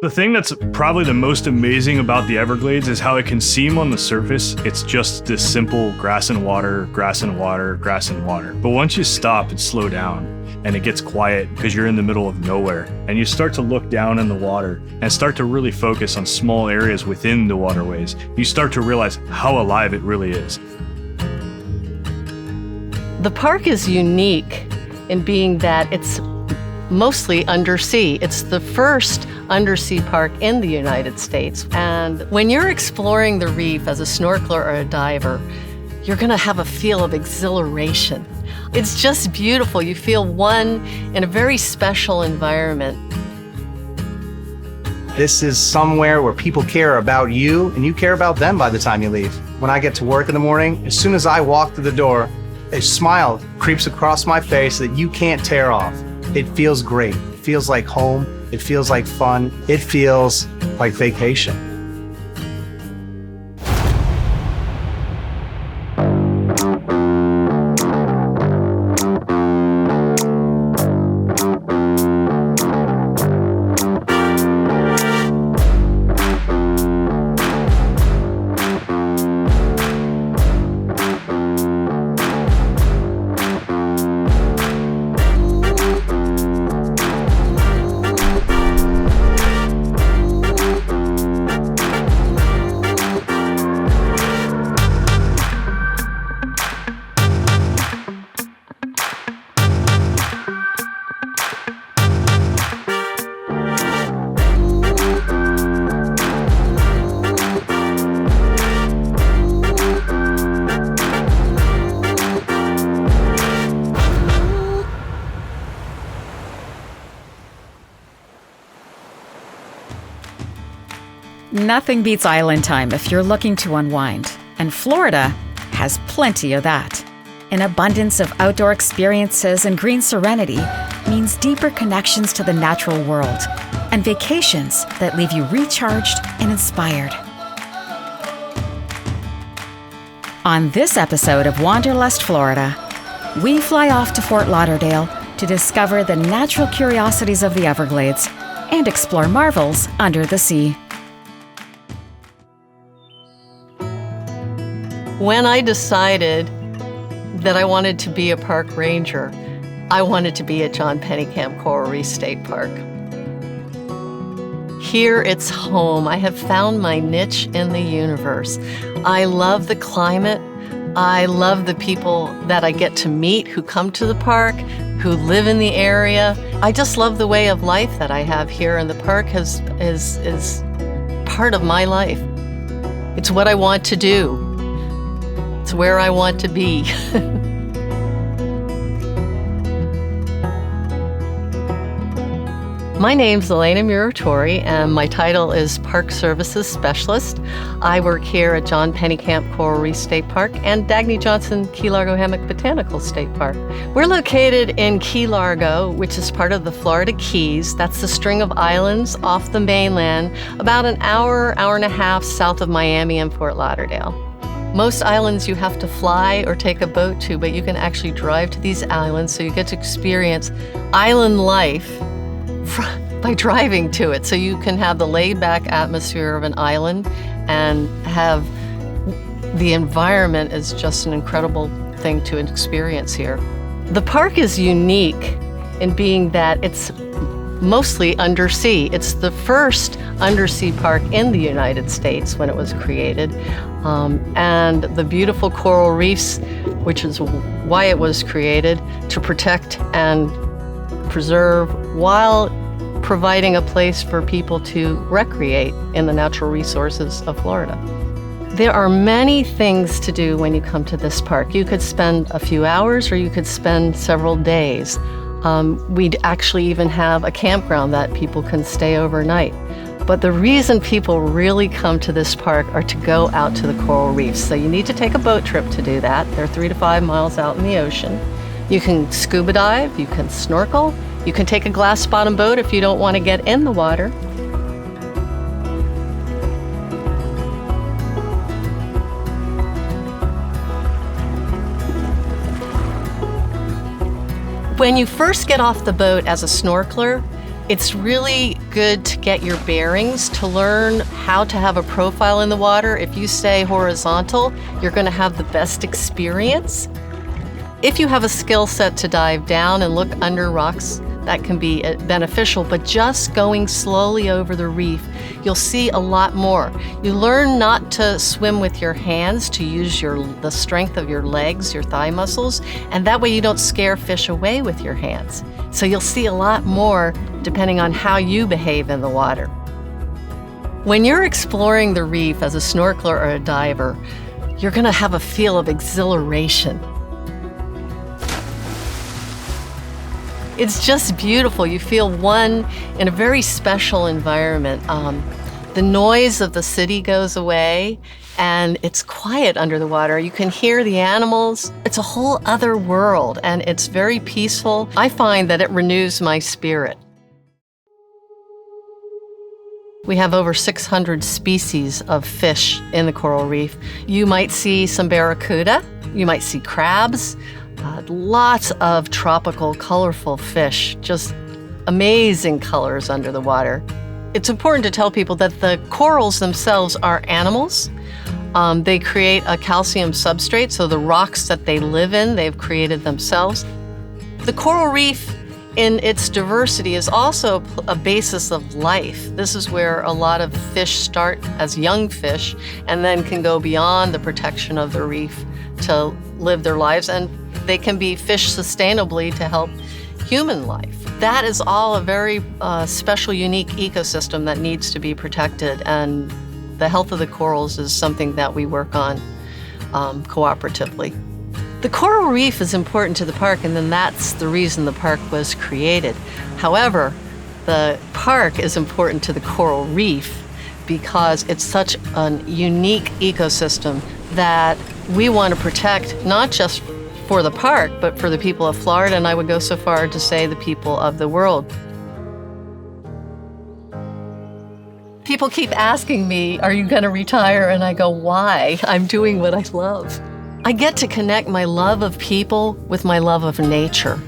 The thing that's probably the most amazing about the Everglades is how it can seem on the surface it's just this simple grass and water, grass and water, grass and water. But once you stop and slow down and it gets quiet because you're in the middle of nowhere and you start to look down in the water and start to really focus on small areas within the waterways, you start to realize how alive it really is. The park is unique in being that it's mostly undersea. It's the first undersea park in the United States. And when you're exploring the reef as a snorkeler or a diver, you're gonna have a feel of exhilaration. It's just beautiful. You feel one in a very special environment. This is somewhere where people care about you and you care about them by the time you leave. When I get to work in the morning, as soon as I walk through the door, a smile creeps across my face that you can't tear off. It feels great. It feels like home. It feels like fun. It feels like vacation. Nothing beats island time if you're looking to unwind, and Florida has plenty of that. An abundance of outdoor experiences and green serenity means deeper connections to the natural world and vacations that leave you recharged and inspired. On this episode of Wanderlust, Florida, we fly off to Fort Lauderdale to discover the natural curiosities of the Everglades and explore marvels under the sea. When I decided that I wanted to be a park ranger, I wanted to be at John Pennekamp Coral Reef State Park. Here it's home. I have found my niche in the universe. I love the climate. I love the people that I get to meet who come to the park, who live in the area. I just love the way of life that I have here, and the park is part of my life. It's what I want to do. It's where I want to be. My name's Elena Muratori, and my title is Park Services Specialist. I work here at John Pennekamp Coral Reef State Park and Dagny Johnson Key Largo Hammock Botanical State Park. We're located in Key Largo, which is part of the Florida Keys. That's the string of islands off the mainland, about an hour, hour and a half south of Miami and Fort Lauderdale. Most islands you have to fly or take a boat to, but you can actually drive to these islands, so you get to experience island life by driving to it. So you can have the laid-back atmosphere of an island and have the environment is just an incredible thing to experience here. The park is unique in being that it's mostly undersea. It's the first undersea park in the United States when it was created. And the beautiful coral reefs, which is why it was created, to protect and preserve while providing a place for people to recreate in the natural resources of Florida. There are many things to do when you come to this park. You could spend a few hours or you could spend several days. We'd actually even have a campground that people can stay overnight. But the reason people really come to this park are to go out to the coral reefs. So you need to take a boat trip to do that. They're 3 to 5 miles out in the ocean. You can scuba dive, you can snorkel, you can take a glass bottom boat if you don't want to get in the water. When you first get off the boat as a snorkeler, It's really good to get your bearings, to learn how to have a profile in the water. If you stay horizontal, you're going to have the best experience. If you have a skill set to dive down and look under rocks, that can be beneficial, but just going slowly over the reef, you'll see a lot more. You learn not to swim with your hands, to use the strength of your legs, your thigh muscles, and that way you don't scare fish away with your hands. So you'll see a lot more depending on how you behave in the water. When you're exploring the reef as a snorkeler or a diver, you're gonna have a feel of exhilaration. It's just beautiful. You feel one in a very special environment. The noise of the city goes away and it's quiet under the water. You can hear the animals. It's a whole other world and it's very peaceful. I find that it renews my spirit. We have over 600 species of fish in the coral reef. You might see some barracuda, you might see crabs, lots of tropical, colorful fish, just amazing colors under the water. It's important to tell people that the corals themselves are animals. They create a calcium substrate, so the rocks that they live in, they've created themselves. The coral reef, in its diversity, is also a basis of life. This is where a lot of fish start as young fish and then can go beyond the protection of the reef to live their lives, and they can be fished sustainably to help human life. That is all a very special, unique ecosystem that needs to be protected, and the health of the corals is something that we work on cooperatively. The coral reef is important to the park, and then that's the reason the park was created. However, the park is important to the coral reef because it's such a unique ecosystem that we want to protect, not just for the park, but for the people of Florida, and I would go so far to say the people of the world. People keep asking me, are you going to retire? And I go, why? I'm doing what I love. I get to connect my love of people with my love of nature.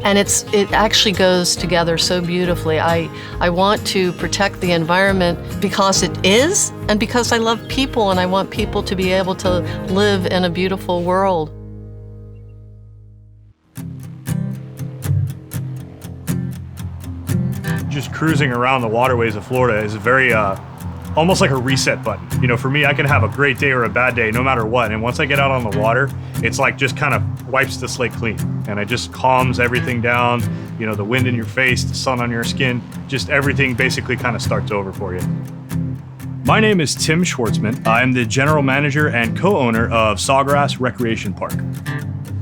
And it actually goes together so beautifully. I want to protect the environment because it is, and because I love people, and I want people to be able to live in a beautiful world. Just cruising around the waterways of Florida is very almost like a reset button. You know, for me, I can have a great day or a bad day no matter what, and once I get out on the water, it's like just kind of wipes the slate clean, and it just calms everything down. You know, the wind in your face, the sun on your skin, just everything basically kind of starts over for you. My name is Tim Schwartzman. I'm the general manager and co-owner of Sawgrass Recreation Park.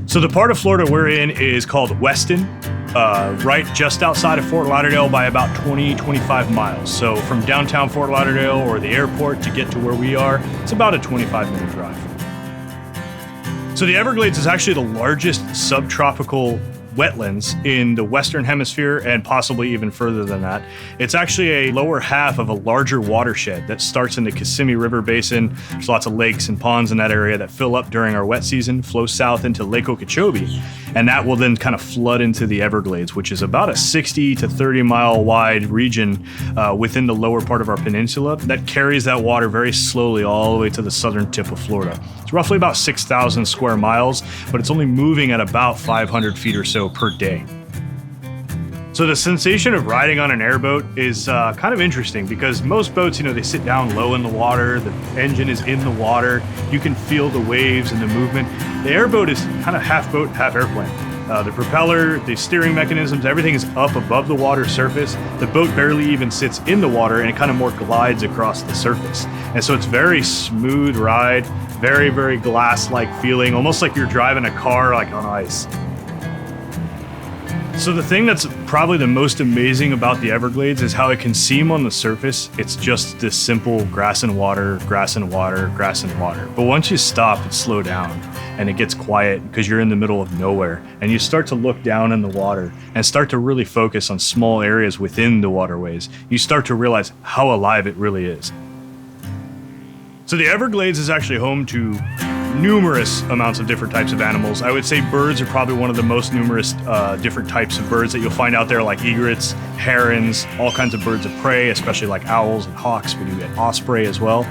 So the part of Florida we're in is called Weston, right just outside of Fort Lauderdale by about 20-25 miles. So from downtown Fort Lauderdale or the airport to get to where we are, it's about a 25-minute drive. So the Everglades is actually the largest subtropical wetlands in the Western Hemisphere, and possibly even further than that. It's actually a lower half of a larger watershed that starts in the Kissimmee River Basin. There's lots of lakes and ponds in that area that fill up during our wet season, flow south into Lake Okeechobee, and that will then kind of flood into the Everglades, which is about a 60 to 30 mile wide region within the lower part of our peninsula that carries that water very slowly all the way to the southern tip of Florida. It's roughly about 6,000 square miles, but it's only moving at about 500 feet or so per day. So the sensation of riding on an airboat is kind of interesting because most boats, you know, they sit down low in the water, the engine is in the water, you can feel the waves and the movement. The airboat is kind of half boat, half airplane. The propeller, the steering mechanisms, everything is up above the water surface. The boat barely even sits in the water, and it kind of more glides across the surface. And so it's very smooth ride, very, very glass-like feeling, almost like you're driving a car like on ice. So the thing that's probably the most amazing about the Everglades is how it can seem on the surface it's just this simple grass and water, grass and water, grass and water. But once you stop and slow down and it gets quiet because you're in the middle of nowhere and you start to look down in the water and start to really focus on small areas within the waterways, you start to realize how alive it really is. So the Everglades is actually home to numerous amounts of different types of animals. I would say birds are probably one of the most numerous different types of birds that you'll find out there, like egrets, herons, all kinds of birds of prey, especially like owls and hawks. We do get osprey as well.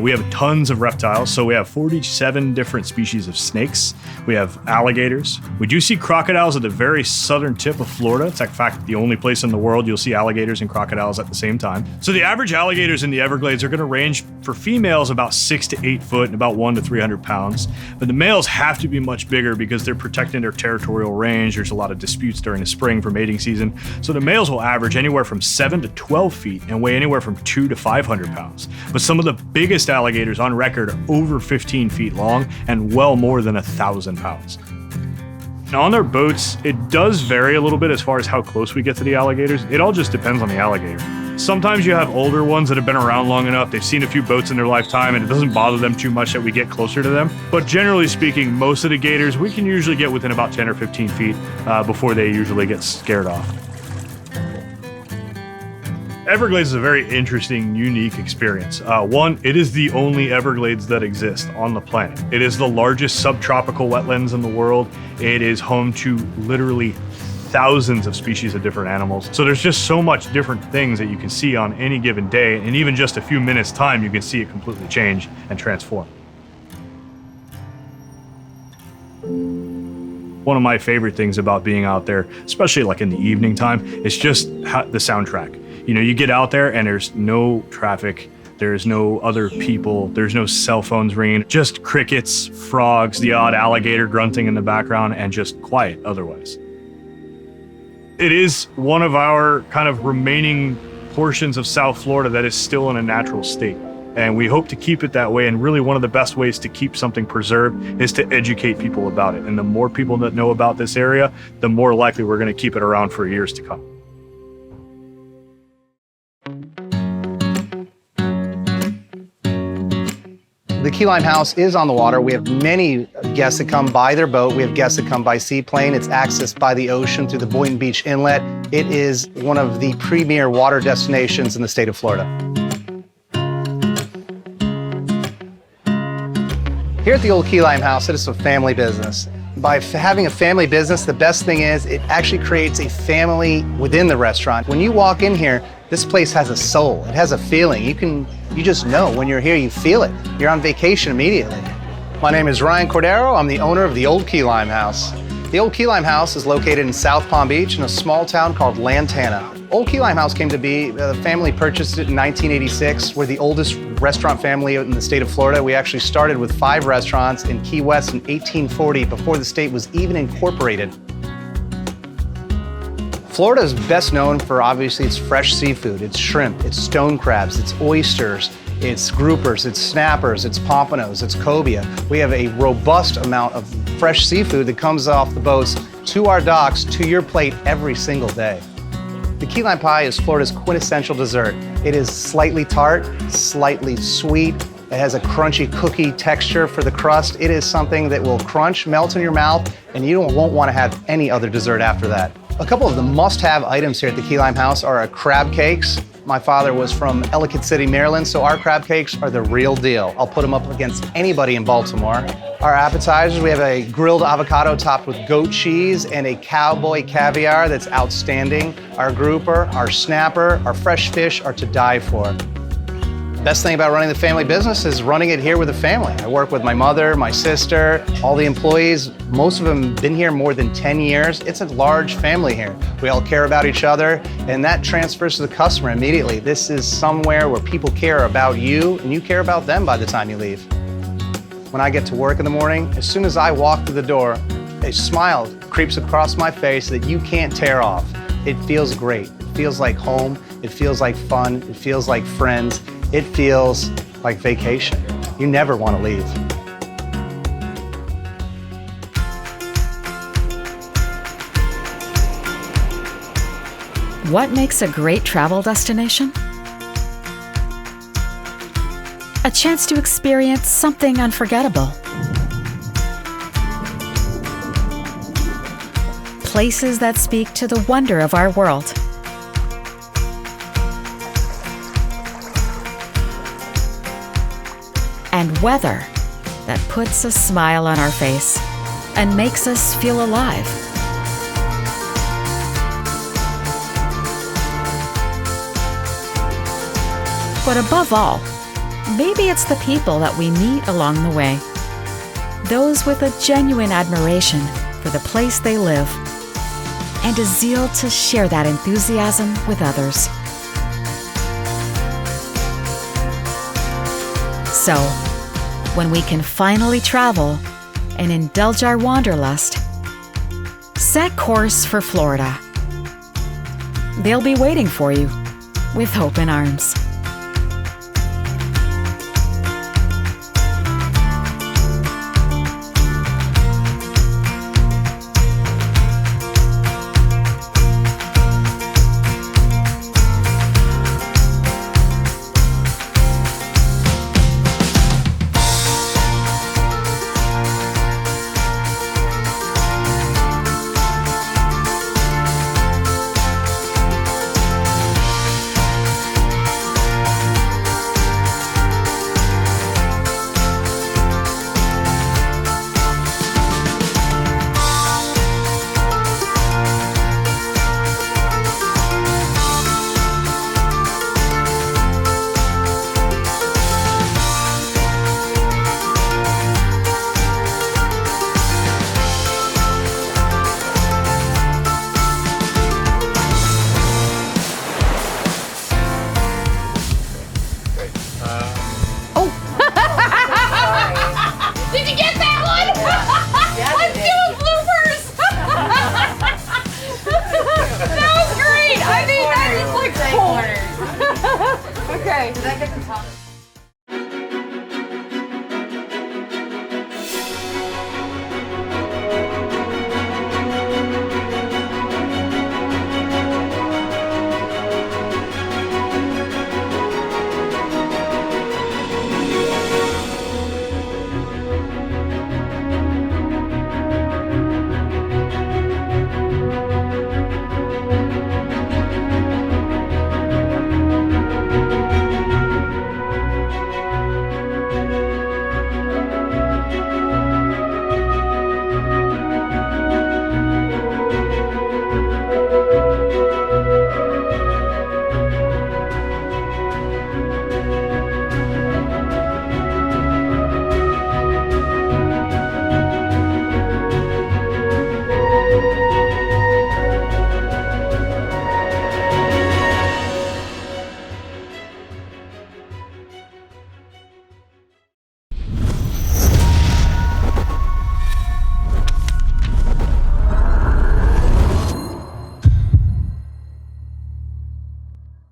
We have tons of reptiles, so we have 47 different species of snakes. We have alligators. We do see crocodiles at the very southern tip of Florida. It's in fact the only place in the world you'll see alligators and crocodiles at the same time. So the average alligators in the Everglades are going to range for females about 6 to 8 foot and about 1 to 300 pounds. But the males have to be much bigger because they're protecting their territorial range. There's a lot of disputes during the spring for mating season. So the males will average anywhere from 7 to 12 feet and weigh anywhere from 2 to 500 pounds. But some of the biggest alligators on record are over 15 feet long and well more than 1,000 pounds. Now on their boats, it does vary a little bit as far as how close we get to the alligators. It all just depends on the alligator. Sometimes you have older ones that have been around long enough, they've seen a few boats in their lifetime and it doesn't bother them too much that we get closer to them. But generally speaking, most of the gators, we can usually get within about 10 or 15 feet before they usually get scared off. Everglades is a very interesting, unique experience. One, it is the only Everglades that exist on the planet. It is the largest subtropical wetlands in the world. It is home to literally thousands of species of different animals. So there's just so much different things that you can see on any given day, and even just a few minutes time, you can see it completely change and transform. One of my favorite things about being out there, especially like in the evening time, is just the soundtrack. You know, you get out there and there's no traffic, there's no other people, there's no cell phones ringing, just crickets, frogs, the odd alligator grunting in the background, and just quiet otherwise. It is one of our kind of remaining portions of South Florida that is still in a natural state. And we hope to keep it that way. And really one of the best ways to keep something preserved is to educate people about it. And the more people that know about this area, the more likely we're going to keep it around for years to come. The Key Lime House is on the water. We have many guests that come by their boat. We have guests that come by seaplane. It's accessed by the ocean through the Boynton Beach Inlet. It is one of the premier water destinations in the state of Florida. Here at the Old Key Lime House, it is a family business. By having a family business, the best thing is it actually creates a family within the restaurant. When you walk in here, this place has a soul. It has a feeling. You just know when you're here, you feel it. You're on vacation immediately. My name is Ryan Cordero. I'm the owner of the Old Key Lime House. The Old Key Lime House is located in South Palm Beach in a small town called Lantana. Old Key Lime House came to be, the family purchased it in 1986. We're the oldest restaurant family in the state of Florida. We actually started with 5 restaurants in Key West in 1840 before the state was even incorporated. Florida is best known for obviously its fresh seafood, its shrimp, its stone crabs, its oysters, its groupers, its snappers, its pompanos, its cobia. We have a robust amount of fresh seafood that comes off the boats to our docks, to your plate every single day. The key lime pie is Florida's quintessential dessert. It is slightly tart, slightly sweet. It has a crunchy cookie texture for the crust. It is something that will crunch, melt in your mouth, and you won't want to have any other dessert after that. A couple of the must-have items here at the Key Lime House are our crab cakes. My father was from Ellicott City, Maryland, so our crab cakes are the real deal. I'll put them up against anybody in Baltimore. Our appetizers, we have a grilled avocado topped with goat cheese and a cowboy caviar that's outstanding. Our grouper, our snapper, our fresh fish are to die for. Best thing about running the family business is running it here with the family. I work with my mother, my sister, all the employees. Most of them have been here more than 10 years. It's a large family here. We all care about each other, and that transfers to the customer immediately. This is somewhere where people care about you, and you care about them by the time you leave. When I get to work in the morning, as soon as I walk through the door, a smile creeps across my face that you can't tear off. It feels great. It feels like home. It feels like fun. It feels like friends. It feels like vacation. You never want to leave. What makes a great travel destination? A chance to experience something unforgettable. Places that speak to the wonder of our world. And weather that puts a smile on our face and makes us feel alive. But above all, maybe it's the people that we meet along the way. Those with a genuine admiration for the place they live and a zeal to share that enthusiasm with others. So, when we can finally travel and indulge our wanderlust, set course for Florida. They'll be waiting for you with open arms. Did you get that one? Yeah. Let's do a bloopers. That was great. I mean, that is like cool. Okay. Did I get the top?